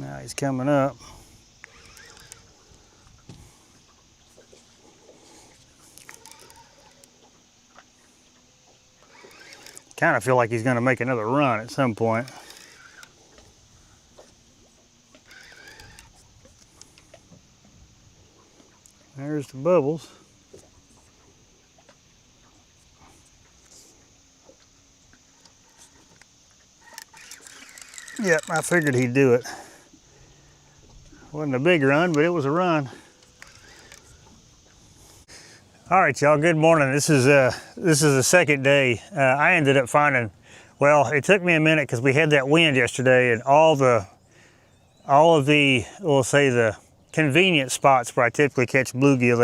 Now he's coming up. Kind of feel like he's going to make another run at some point. There's the bubbles. Yep, I figured he'd do it. Wasn't a big run, but it was a run. All right, y'all, good morning. This is the second day. I ended up finding, well, it took me a minute because we had that wind yesterday, and all of the, we'll say the convenient spots where I typically catch bluegill,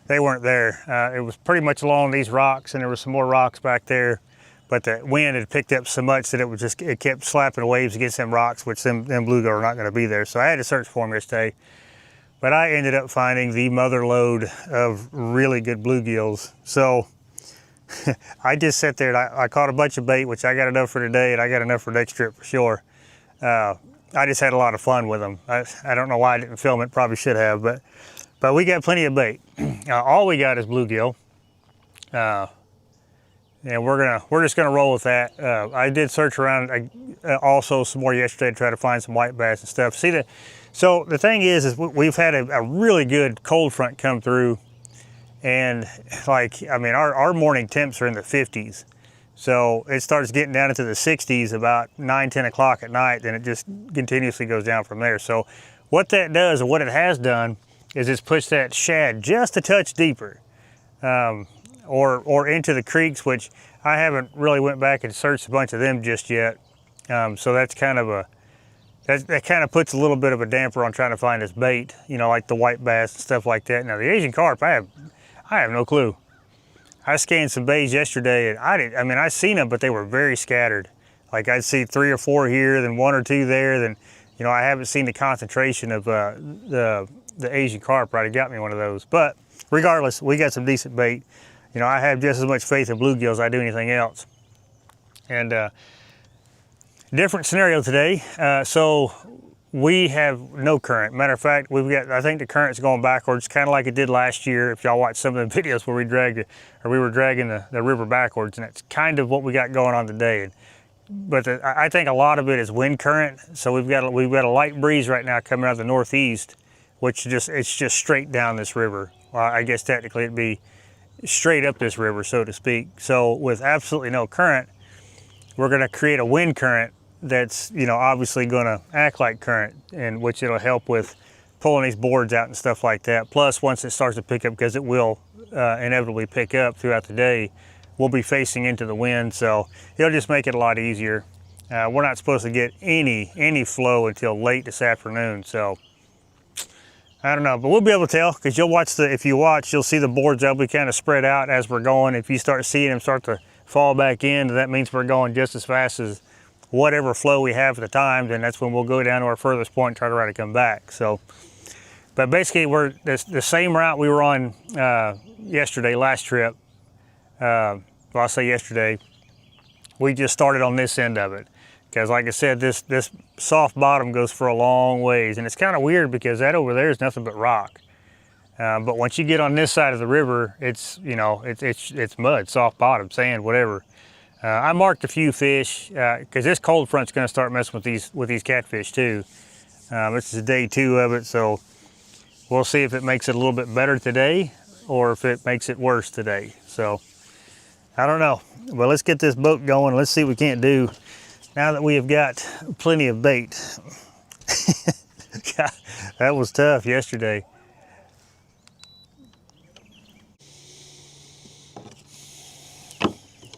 they weren't there. It was pretty much along these rocks, and there were some more rocks back there, but the wind had picked up so much that it kept slapping waves against them rocks, which them bluegill are not going to be there. So I had to search for them yesterday. But I ended up finding the mother lode of really good bluegills. So I just sat there and I caught a bunch of bait, which I got enough for today, and I got enough for next trip for sure. I just had a lot of fun with them. I don't know why I didn't film it, probably should have, but we got plenty of bait. All we got is bluegill. And we're just gonna roll with that. I did search around also some more yesterday to try to find some white bass and stuff. So the thing is we've had a really good cold front come through, and like, I mean, our morning temps are in the 50s. So it starts getting down into the 60s about 9, 10 o'clock at night, then it just continuously goes down from there. So what that does, or what it has done, is it's pushed that shad just a touch deeper. Or into the creeks, which I haven't really went back and searched a bunch of them just yet. So that's kind of that kind of puts a little bit of a damper on trying to find this bait, you know, like the white bass and stuff like that. Now the Asian carp, I have no clue. I scanned some bays yesterday, and I seen them, but they were very scattered. Like I'd see 3 or 4 here, then 1 or 2 there, then, you know, I haven't seen the concentration of the Asian carp right. It got me one of those. But regardless, we got some decent bait. You know, I have just as much faith in bluegill as I do anything else. And different scenario today. So we have no current. Matter of fact, I think the current's going backwards, kind of like it did last year. If y'all watched some of the videos where we were dragging the river backwards, and that's kind of what we got going on today. But I think a lot of it is wind current. So we've got a light breeze right now coming out of the northeast, which it's just straight down this river. Well, I guess technically it'd be straight up this river, so to speak. So with absolutely no current, we're going to create a wind current that's, you know, obviously going to act like current, and which it'll help with pulling these boards out and stuff like that. Plus, once it starts to pick up, because it will inevitably pick up throughout the day, we'll be facing into the wind, so it'll just make it a lot easier. We're not supposed to get any flow until late this afternoon, so I don't know, but we'll be able to tell, because if you watch, you'll see the boards will be kind of spread out as we're going. If you start seeing them start to fall back in, that means we're going just as fast as whatever flow we have at the time, then that's when we'll go down to our furthest point and try to come back. So, but basically we're the same route we were on yesterday, last trip. Well, I'll say yesterday, we just started on this end of it. Because like I said, this soft bottom goes for a long ways, and it's kind of weird because that over there is nothing but rock. But once you get on this side of the river, it's, you know, it's mud, soft bottom, sand, whatever. I marked a few fish because this cold front's going to start messing with these catfish too. This is day 2 of it, so we'll see if it makes it a little bit better today or if it makes it worse today. So I don't know. Well, let's get this boat going. Let's see what we can't do now that we have got plenty of bait. God, that was tough yesterday.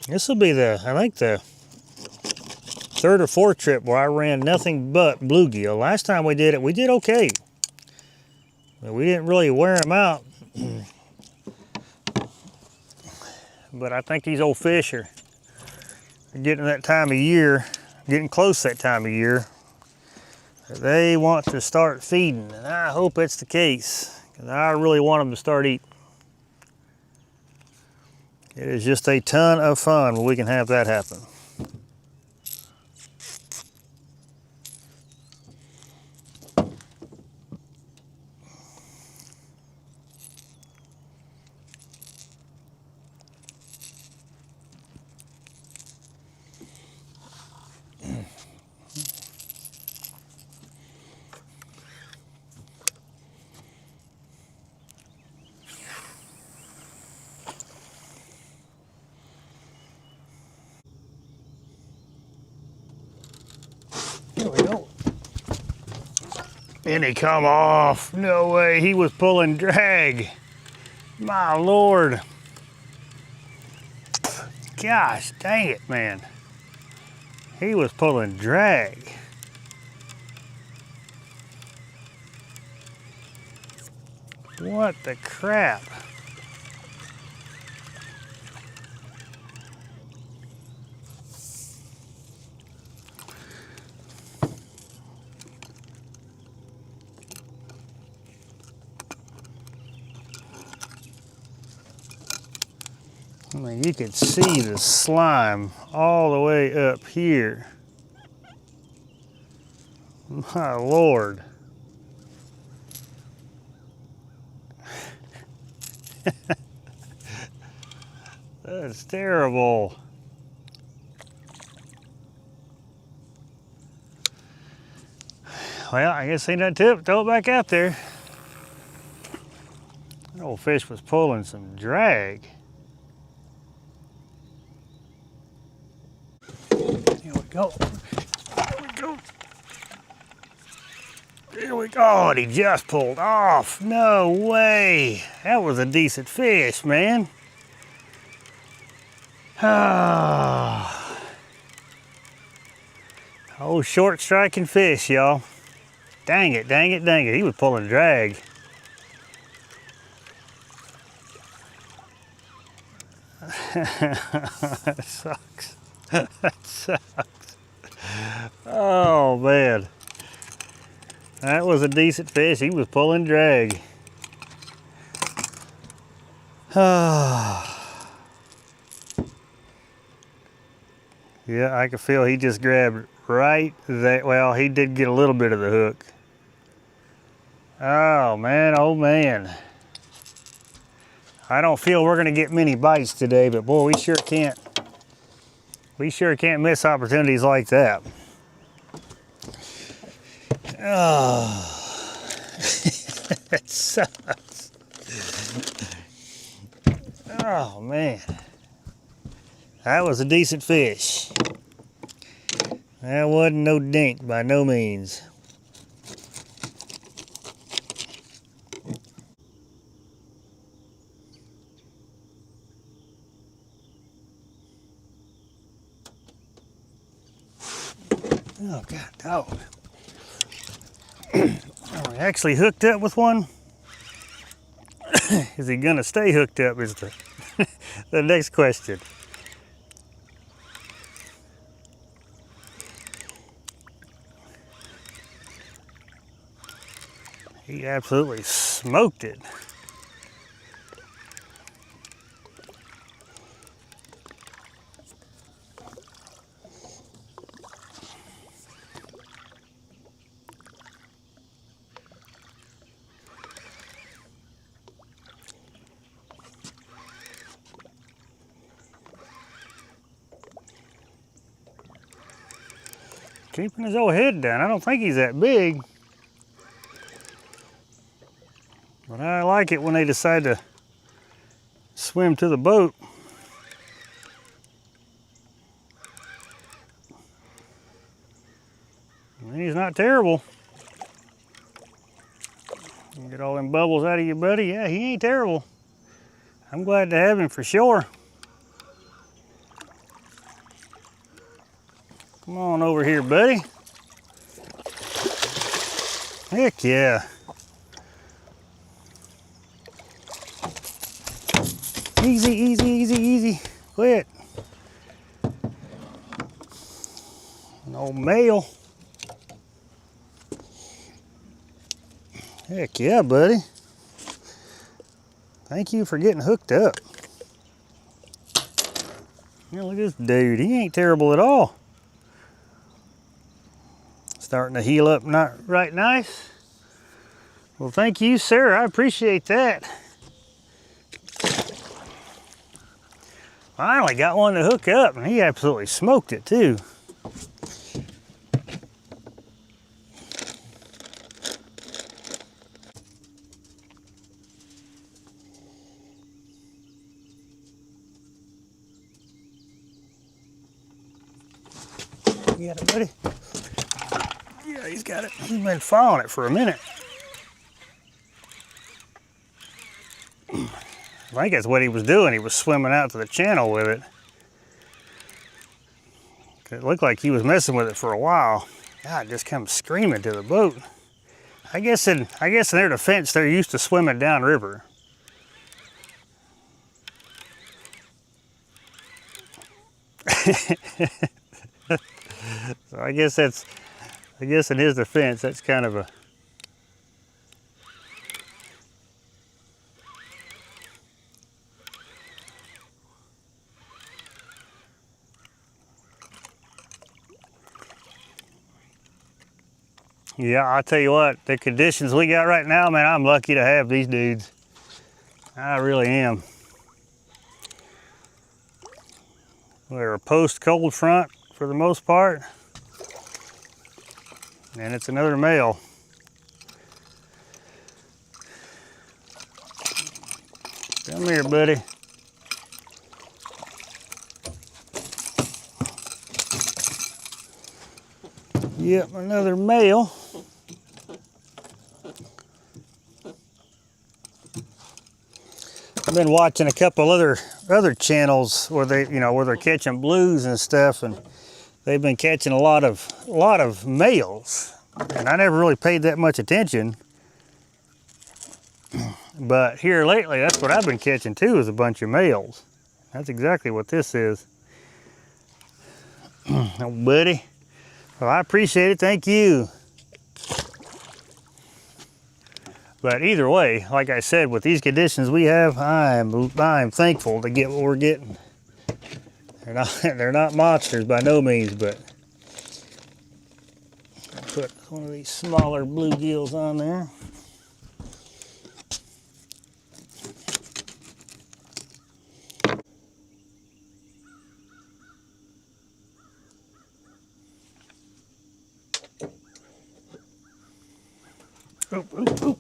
This will be I think the 3rd or 4th trip where I ran nothing but bluegill. Last time we did it, we did okay. But we didn't really wear them out. But I think these old fish are getting that time of year, getting close that time of year. They want to start feeding, and I hope it's the case, because I really want them to start eating. It is just a ton of fun when we can have that happen. Here we go. And he come off. No way, he was pulling drag. My Lord. Gosh, dang it, man. He was pulling drag. What the crap? I mean, you could see the slime all the way up here. My Lord. That's terrible. Well, I guess ain't that tip. Throw it back out there. That old fish was pulling some drag. Here we go. There we go. There we go. Oh, and he just pulled off. No way. That was a decent fish, man. Ah. Oh, short striking fish, y'all. Dang it, dang it, dang it. He was pulling drag. That sucks. That sucks. Oh, man. That was a decent fish. He was pulling drag. Yeah, I could feel he just grabbed right there. Well, he did get a little bit of the hook. Oh, man, oh, man. I don't feel we're going to get many bites today, but boy, we sure can't miss opportunities like that. Oh, that sucks. Oh, man. That was a decent fish. That wasn't no dink by no means. Oh, God, dog. Are we actually hooked up with one? Is he gonna stay hooked up is the next question. He absolutely smoked it. Keeping his old head down. I don't think he's that big. But I like it when they decide to swim to the boat. He's not terrible. You get all them bubbles out of you, buddy. Yeah, he ain't terrible. I'm glad to have him for sure. Come on over here, buddy. Heck yeah. Easy, easy, easy, easy. Quit. An old male. Heck yeah, buddy. Thank you for getting hooked up. Yeah, look at this dude. He ain't terrible at all. Starting to heal up not right nice. Well, thank you, sir. I appreciate that. Finally got one to hook up, and he absolutely smoked it too. You got it, buddy? Yeah, he's got it. He's been following it for a minute. I think that's what he was doing. He was swimming out to the channel with it. It looked like he was messing with it for a while. God, it just comes screaming to the boat. I guess in their defense, they're used to swimming downriver. So I guess in his defense, that's kind of a. Yeah, I'll tell you what, the conditions we got right now, man, I'm lucky to have these dudes. I really am. We're a post-cold front for the most part. And it's another male. Come here, buddy. Yep, another male. I've been watching a couple other channels where they're catching blues and stuff, and they've been catching a lot of males, and I never really paid that much attention. But here lately, that's what I've been catching too, is a bunch of males. That's exactly what this is. Oh, buddy. Well, I appreciate it. Thank you. But either way, like I said, with these conditions we have, I am thankful to get what we're getting. They're not monsters by no means, but put one of these smaller bluegills on there. Oop, oop, oop.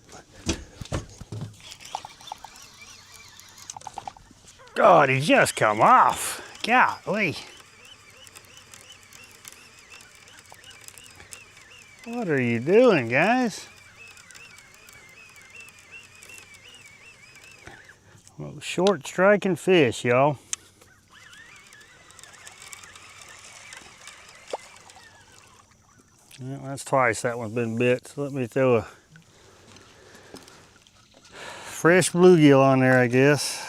God, he just come off. Golly. What are you doing, guys? Little short striking fish, y'all. Well, that's twice that one's been bit, so let me throw a fresh bluegill on there, I guess.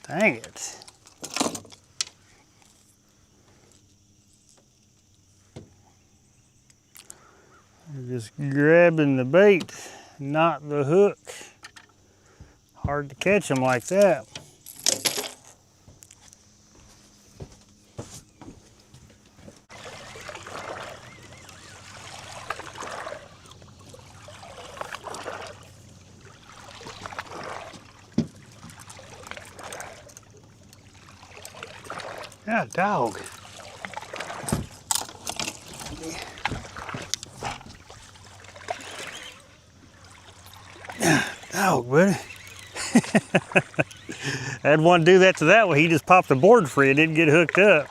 Dang it. You're just grabbing the bait, not the hook. Hard to catch them like that. Yeah, dog. Dog, buddy. I had one do that to that one. He just popped the board free and didn't get hooked up.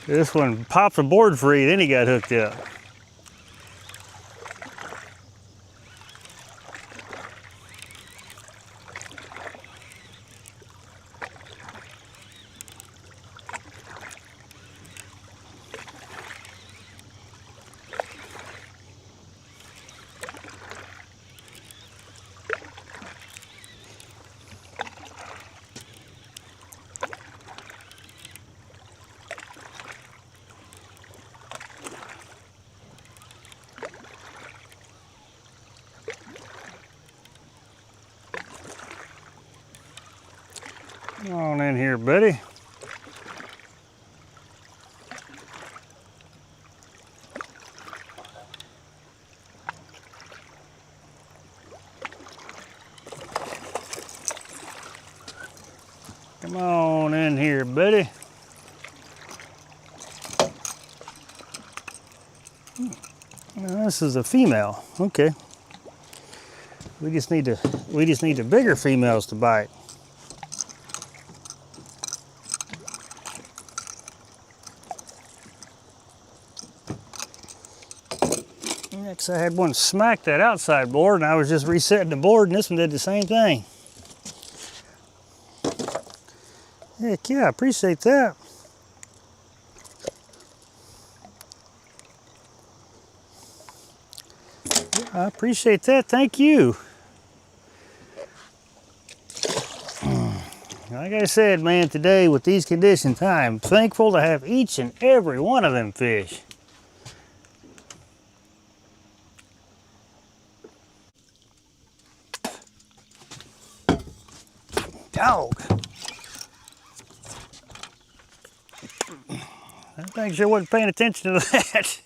This one popped the board free, then he got hooked up. Come on in here, buddy. Come on in here, buddy. Now, this is a female. Okay. We just need the bigger females to bite. Yeah, 'cause I had one smack that outside board and I was just resetting the board and this one did the same thing. Heck yeah, I appreciate that. I appreciate that, thank you. Like I said, man, today with these conditions, I'm thankful to have each and every one of them fish. Dog. That thing sure wasn't paying attention to that.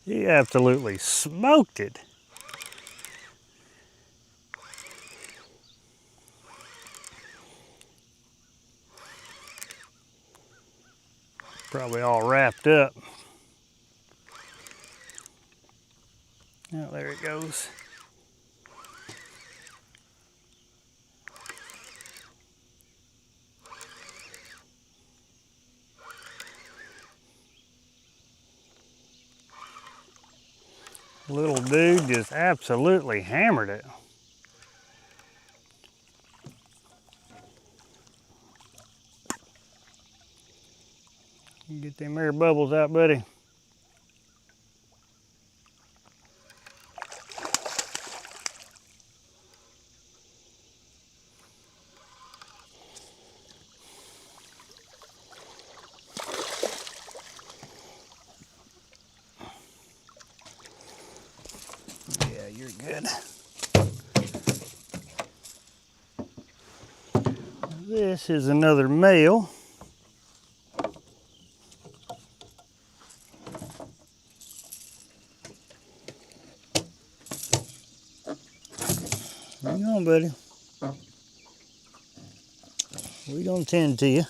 He absolutely smoked it. Probably all wrapped up. Oh, there it goes. Little dude just absolutely hammered it. You get them air bubbles out, buddy. Yeah, you're good. This is another male. Hang on, buddy. We gonna tend to you.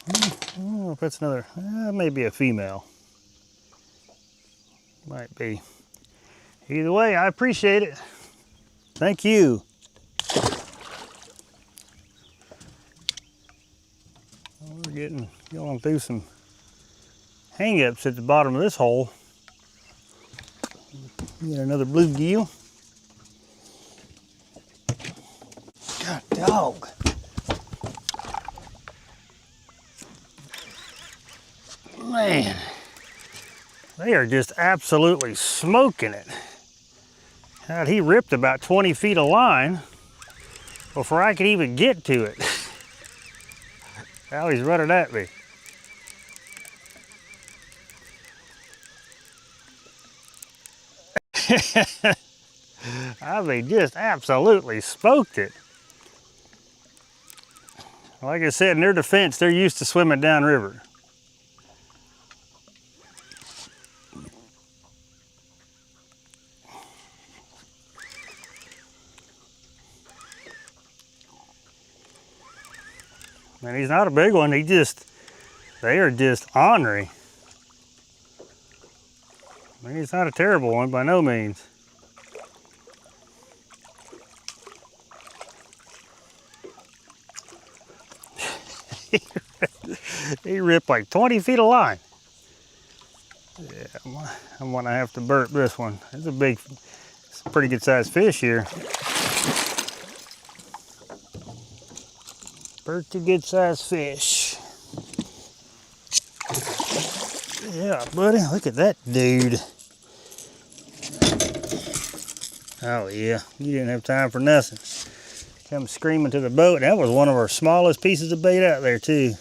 I don't know if that's another, maybe a female. Might be. Either way, I appreciate it. Thank you. We're going through some hang-ups at the bottom of this hole. Get another bluegill. God, dog. Man, they are just absolutely smoking it. God, he ripped about 20 feet of line before I could even get to it. Now he's running at me. I mean, just absolutely smoked it. Like I said, in their defense, they're used to swimming downriver. And he's not a big one, they are just ornery. I mean, he's not a terrible one by no means. He ripped like 20 feet of line. Yeah, I'm gonna have to burp this one. It's a pretty good sized fish here. Pretty good sized fish. Yeah, buddy, look at that dude. Oh yeah, you didn't have time for nothing. Come screaming to the boat. That was one of our smallest pieces of bait out there too.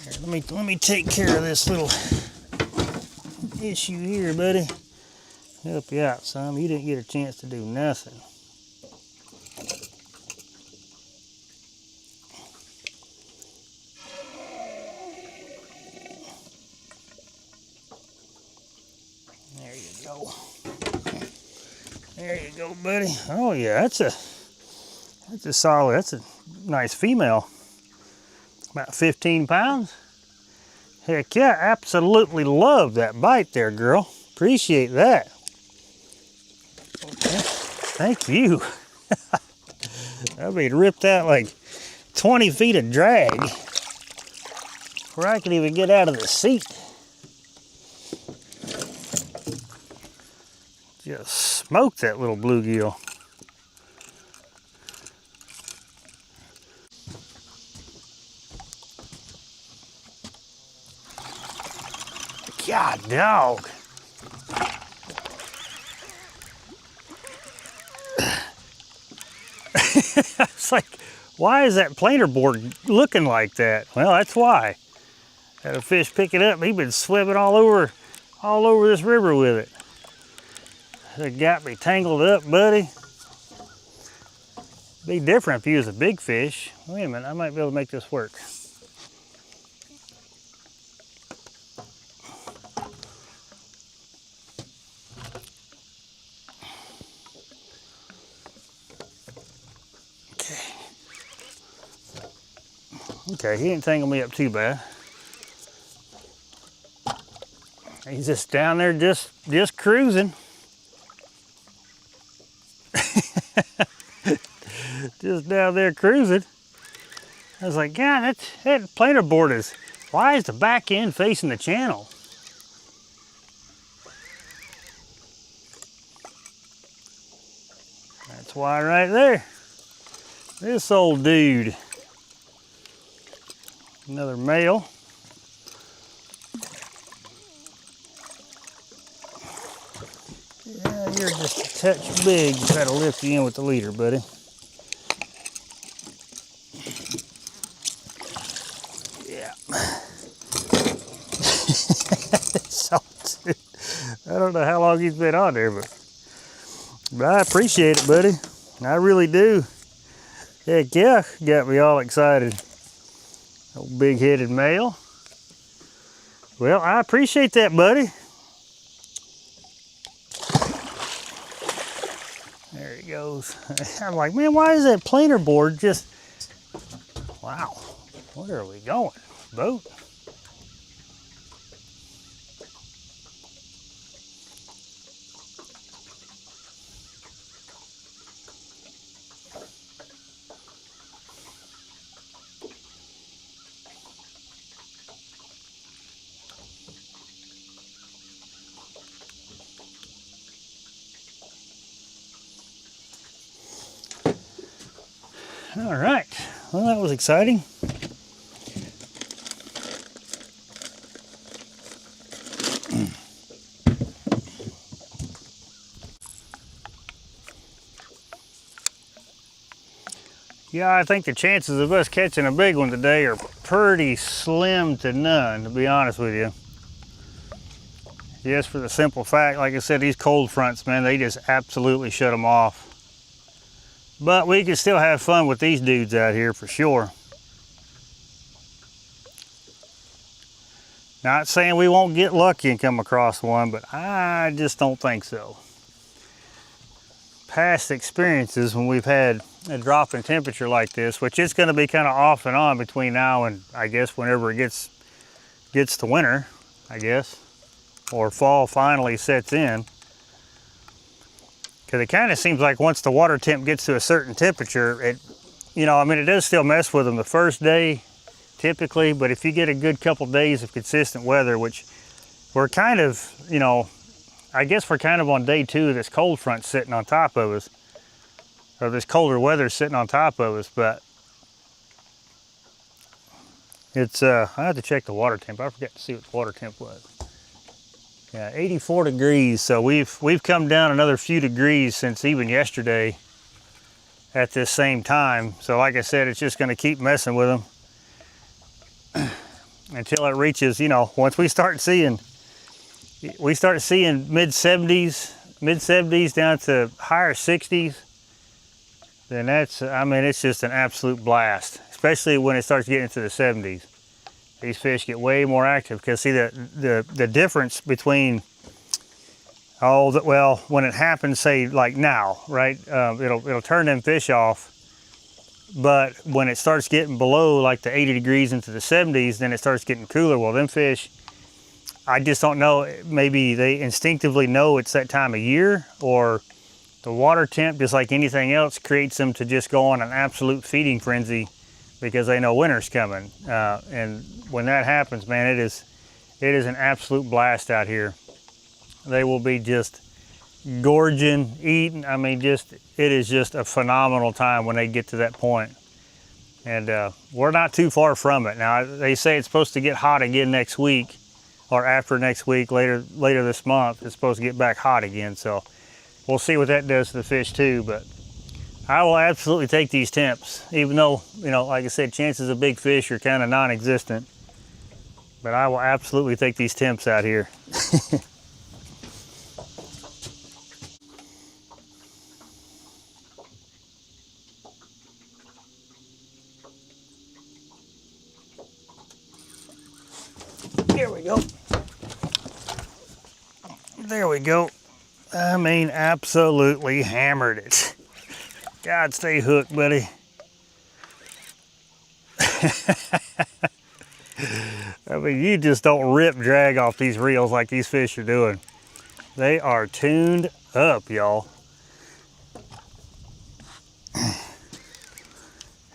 Here, let me take care of this little issue here, buddy. Help you out some. You didn't get a chance to do nothing. There you go. There you go, buddy. Oh yeah, that's a solid, that's a nice female. About 15 pounds. Heck yeah, absolutely love that bite there, girl. Appreciate that. Okay. Thank you. I'll be ripped out like 20 feet of drag before I can even get out of the seat. Just smoked that little bluegill. God, dog. It's like, why is that planer board looking like that? Well, that's why. Had a fish pick it up. He's been swimming all over this river with it. It got me tangled up, buddy. Be different if you was a big fish. Wait a minute, I might be able to make this work. Okay, he didn't tangle me up too bad. He's just down there just cruising. Just down there cruising. I was like, God, that planer board is, why is the back end facing the channel? That's why right there. This old dude. Another male. Yeah, you're just a touch big. Try to lift you in with the leader, buddy. Yeah. I don't know how long he's been on there, but I appreciate it, buddy. I really do. Heck yeah, got me all excited. Old big-headed male. Well, I appreciate that, buddy. There he goes. I'm like, man, why is that planer board just... Wow, where are we going? Boat? All right, well, that was exciting. Yeah, I think the chances of us catching a big one today are pretty slim to none, to be honest with you. Just for the simple fact, like I said, these cold fronts, man, they just absolutely shut them off. But we can still have fun with these dudes out here for sure. Not saying we won't get lucky and come across one, but I just don't think so. Past experiences when we've had a drop in temperature like this, which is going to be kind of off and on between now and I guess whenever it gets to winter, I guess, or fall finally sets in. Because it kind of seems like once the water temp gets to a certain temperature, it does still mess with them the first day, typically, but if you get a good couple days of consistent weather, which we're kind of, I guess we're kind of on day 2 of this cold front sitting on top of us, or this colder weather sitting on top of us, but it's, I have to check the water temp. I forgot to see what the water temp was. Yeah, 84 degrees, so we've come down another few degrees since even yesterday at this same time. So like I said, it's just going to keep messing with them until it reaches, once we start seeing mid 70s down to higher 60s, then that's, it's just an absolute blast, especially when it starts getting into the 70s. These fish get way more active because see the difference between when it happens, say like now, right? It'll turn them fish off, but when it starts getting below like the 80 degrees into the 70s, then it starts getting cooler. Well, them fish, I just don't know. Maybe they instinctively know it's that time of year, or The water temp, just like anything else, creates them to just go on an absolute feeding frenzy because they know winter's coming. And when that happens, man, it is an absolute blast out here. They will be just gorging, eating. I mean, it is just a phenomenal time when they get to that point. And we're not too far from it. Now, they say it's supposed to get hot again next week, or after next week, later this month, it's supposed to get back hot again. So we'll see what that does to the fish too. But I will absolutely take these temps, even though, you know, like I said, chances of big fish are kind of non-existent. But I will absolutely take these temps out here. Here we go. There we go. I mean, absolutely hammered it. God, stay hooked, buddy. I mean, you just don't rip drag off these reels like these fish are doing. They are tuned up, y'all.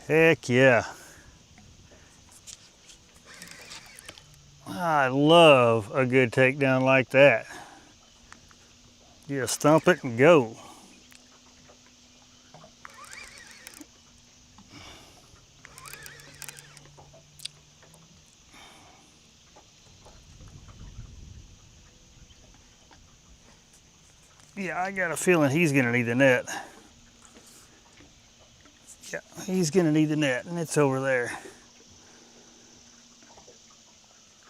Heck yeah. I love a good takedown like that. Just thump it and go. Yeah, I got a feeling he's gonna need the net. Yeah, he's gonna need the net, and it's over there.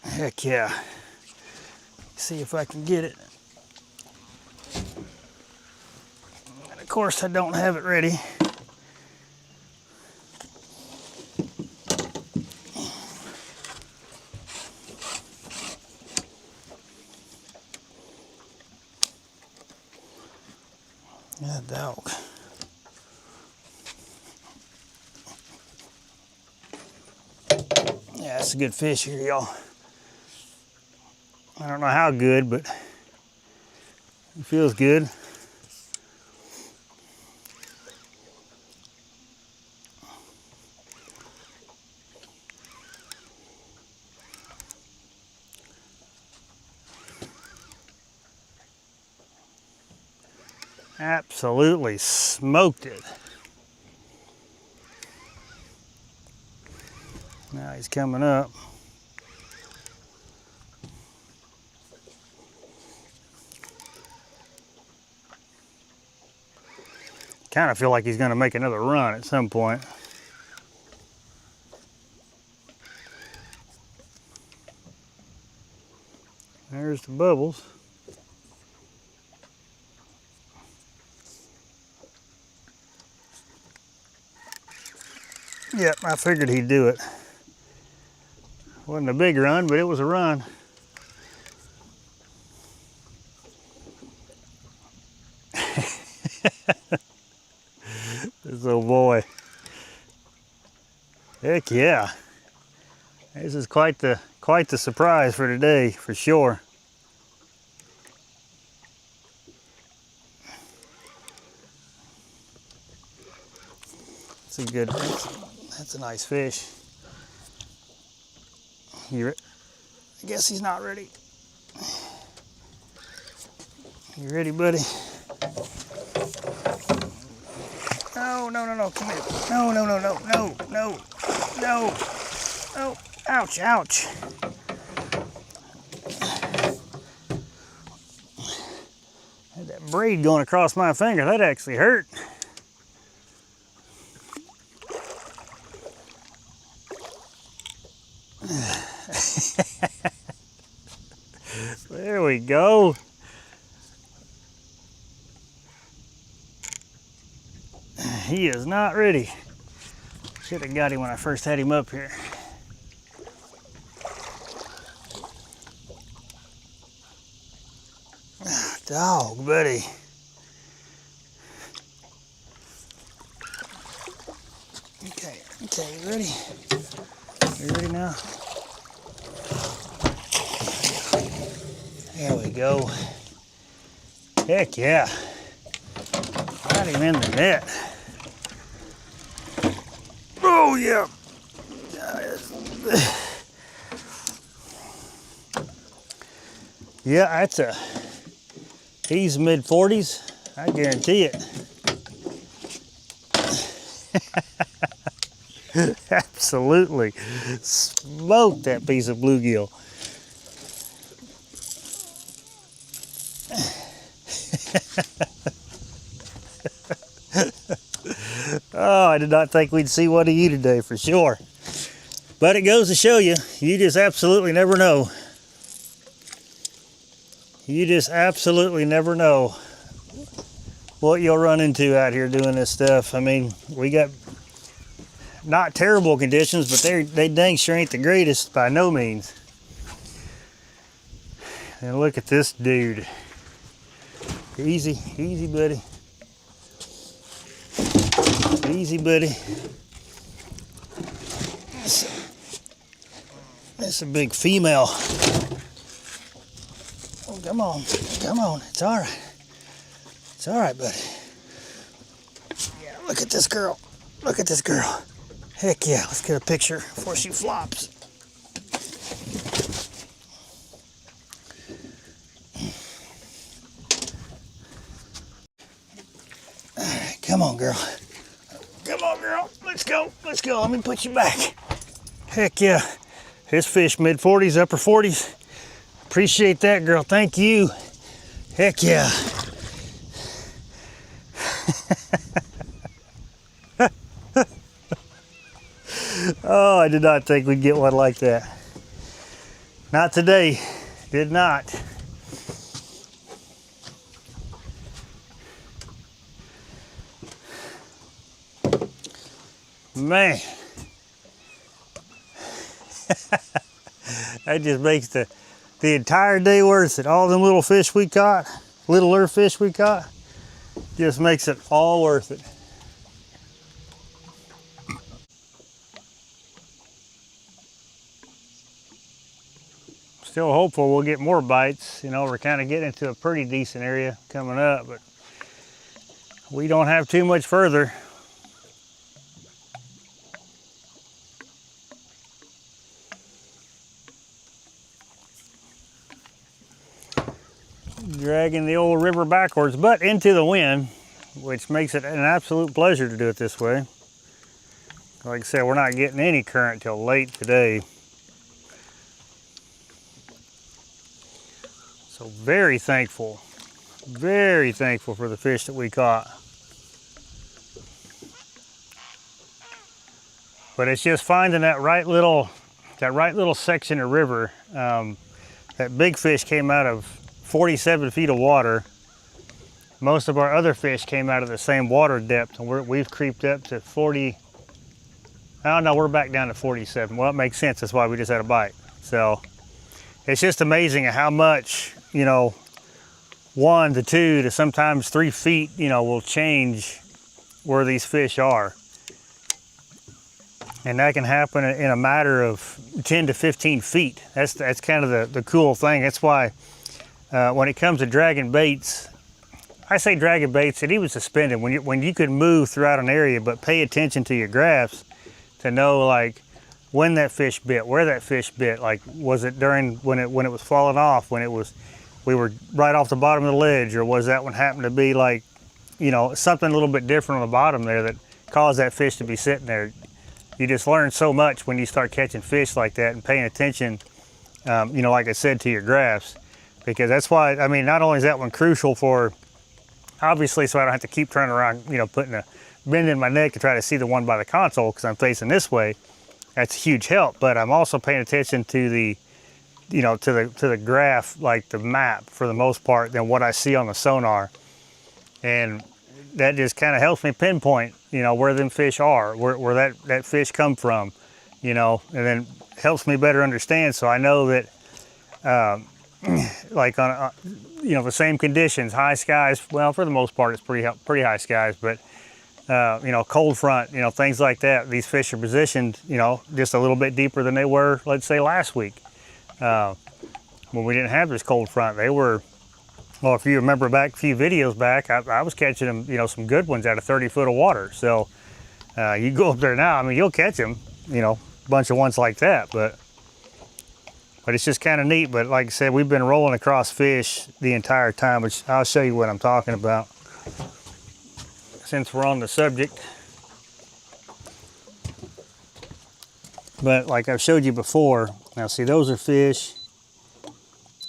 Heck yeah. See if I can get it. And of course I don't have it ready. That dog. Yeah, that's a good fish here, y'all. I don't know how good, but it feels good. Absolutely smoked it. Now he's coming up. Kind of feel like he's going to make another run at some point. There's the bubbles. Yep, I figured he'd do it. Wasn't a big run, but it was a run. This old boy. Heck yeah. This is quite the surprise for today, for sure. It's a good, that's a nice fish. I guess he's not ready. You ready, buddy? No, no, no, no, come here. No, no, no, no, no, no, no, no. Ouch, ouch. Had that braid going across my finger. That actually hurt. There we go. He is not ready. Should have got him when I first had him up here. Dog, buddy. Okay, okay, you ready? You ready now? There we go. Heck yeah. Got him in the net. Oh yeah. Yeah, he's mid-40s, I guarantee it. Absolutely smoked that piece of bluegill. Oh, I did not think we'd see one of you today for sure. But it goes to show you, you just absolutely never know. You just absolutely never know what you'll run into out here doing this stuff. I mean, we got not terrible conditions, but they dang sure ain't the greatest by no means. And look at this dude. Easy, easy, buddy. Easy, buddy. That's a big female. Oh, come on, come on. It's all right. It's all right, buddy. Yeah, look at this girl. Look at this girl. Heck yeah, let's get a picture before she flops. All right, come on, girl. Come on, girl. Let's go. Let's go. Let me put you back. Heck yeah. This fish mid-40s, upper 40s. Appreciate that, girl. Thank you. Heck yeah. Oh, I did not think we'd get one like that. Not today. Did not. Man. That just makes the entire day worth it. All them little fish we caught, littler fish we caught, just makes it all worth it. Still hopeful we'll get more bites. You know, we're kind of getting into a pretty decent area coming up, but we don't have too much further. Dragging the old river backwards, but into the wind, which makes it an absolute pleasure to do it this way. Like I said, we're not getting any current till late today. So very thankful for the fish that we caught. But it's just finding that right little section of river. That big fish came out of 47 feet of water. Most of our other fish came out of the same water depth, and we've creeped up to 40. Oh no, we're back down to 47. Well, it makes sense. That's why we just had a bite. So it's just amazing how much, you know, 1 to 2 to sometimes 3 feet, you know, will change where these fish are. And that can happen in a matter of 10 to 15 feet. That's kind of the cool thing. That's why when it comes to dragging baits, I say dragging baits and even suspended, when you can move throughout an area but pay attention to your graphs to know like when that fish bit, where that fish bit, like was it during when it was falling off, when we were right off the bottom of the ledge, or was that one happened to be like, you know, something a little bit different on the bottom there that caused that fish to be sitting there. You just learn so much when you start catching fish like that and paying attention, you know, like I said, to your graphs. Because that's why, I mean, not only is that one crucial for, obviously, so I don't have to keep turning around, you know, bending my neck to try to see the one by the console because I'm facing this way. That's a huge help. But I'm also paying attention to the, you know, to the graph, like the map for the most part, than what I see on the sonar. And that just kind of helps me pinpoint, you know, where them fish are, where that fish come from, you know, and then helps me better understand. So I know that, like on, you know, the same conditions, high skies, well, for the most part, it's pretty high skies, but, you know, cold front, you know, things like that, these fish are positioned, you know, just a little bit deeper than they were, let's say, last week. When we didn't have this cold front, they were, well, if you remember back a few videos back, I was catching them, you know, some good ones out of 30 foot of water. So you go up there now, I mean, you'll catch them, you know, a bunch of ones like that, but it's just kind of neat. But like I said, we've been rolling across fish the entire time, which I'll show you what I'm talking about since we're on the subject. But like I've showed you before, now see, those are fish,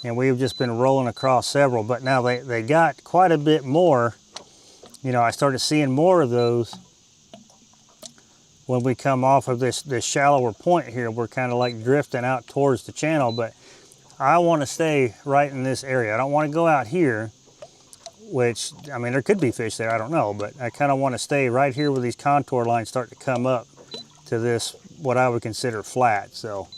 and we've just been rolling across several, but now they got quite a bit more. You know, I started seeing more of those when we come off of this shallower point here. We're kind of like drifting out towards the channel, but I want to stay right in this area. I don't want to go out here, which, I mean, there could be fish there, I don't know, but I kind of want to stay right here where these contour lines start to come up to this, what I would consider flat. So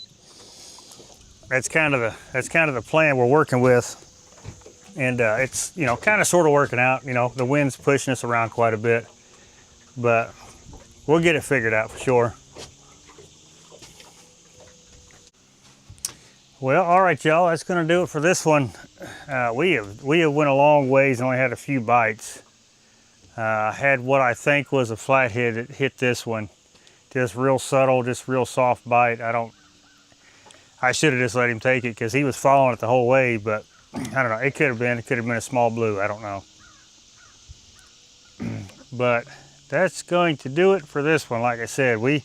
that's kind of the plan we're working with, and it's, you know, kind of sort of working out. You know, the wind's pushing us around quite a bit, but we'll get it figured out for sure. Well, all right, y'all, that's gonna do it for this one. We have went a long ways and only had a few bites. I had what I think was a flathead that hit this one. Just real subtle, just real soft bite. I should have just let him take it because he was following it the whole way, but I don't know, it could have been a small blue, I don't know. But that's going to do it for this one. Like I said, we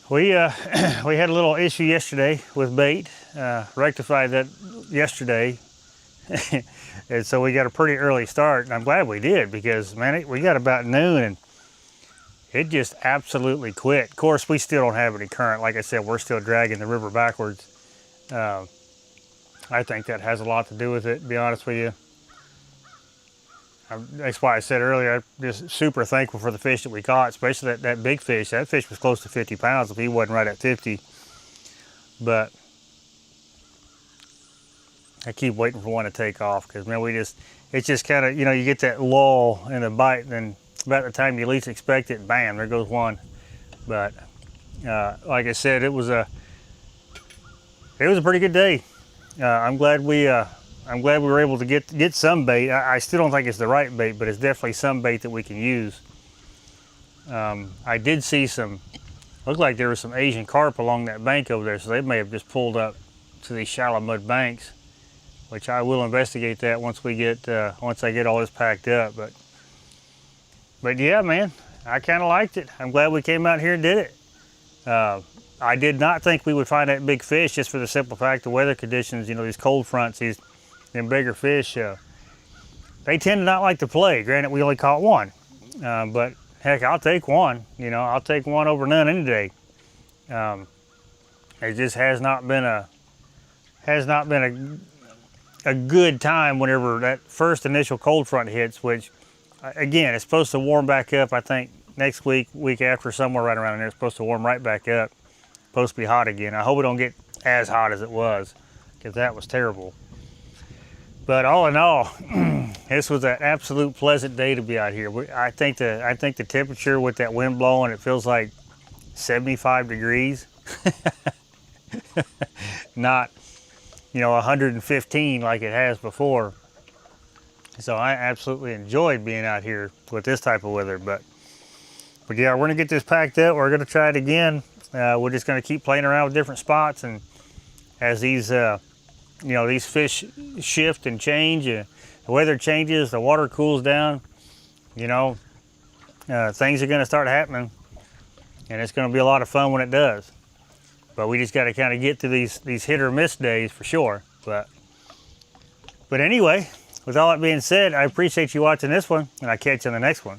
had a little issue yesterday with bait, rectified that yesterday. And so we got a pretty early start, and I'm glad we did, because man, we got about noon and it just absolutely quit. Of course, we still don't have any current. Like I said, we're still dragging the river backwards. I think that has a lot to do with it, to be honest with you. That's why I said earlier, I'm just super thankful for the fish that we caught, especially that big fish. That fish was close to 50 pounds if he wasn't right at 50. But I keep waiting for one to take off, because man, it's just kind of, you know, you get that lull in the bite, and then about the time you least expect it, bam, there goes one. But like I said, it was a pretty good day. I'm glad we were able to get some bait. I still don't think it's the right bait, but it's definitely some bait that we can use. I did see looked like there was some Asian carp along that bank over there, so they may have just pulled up to these shallow mud banks, which I will investigate that once I get all this packed up. But yeah, man, I kind of liked it. I'm glad we came out here and did it. I did not think we would find that big fish, just for the simple fact the weather conditions, you know, these cold fronts, them bigger fish, they tend to not like to play. Granted, we only caught one, but heck, I'll take one. You know, I'll take one over none any day. It just has not been a good time whenever that first initial cold front hits, which, again, it's supposed to warm back up, I think, next week after, somewhere right around there. It's supposed to warm right back up. Supposed to be hot again. I hope it don't get as hot as it was, because that was terrible. But all in all, this was an absolute pleasant day to be out here. I think the temperature with that wind blowing, it feels like 75 degrees. Not, you know, 115 like it has before. So I absolutely enjoyed being out here with this type of weather. But yeah, we're gonna get this packed up. We're gonna try it again. We're just gonna keep playing around with different spots, and as these you know, these fish shift and change, the weather changes, the water cools down, you know, things are gonna start happening, and it's gonna be a lot of fun when it does. But we just gotta kind of get through these hit or miss days for sure. But anyway, with all that being said, I appreciate you watching this one, and I'll catch you on the next one.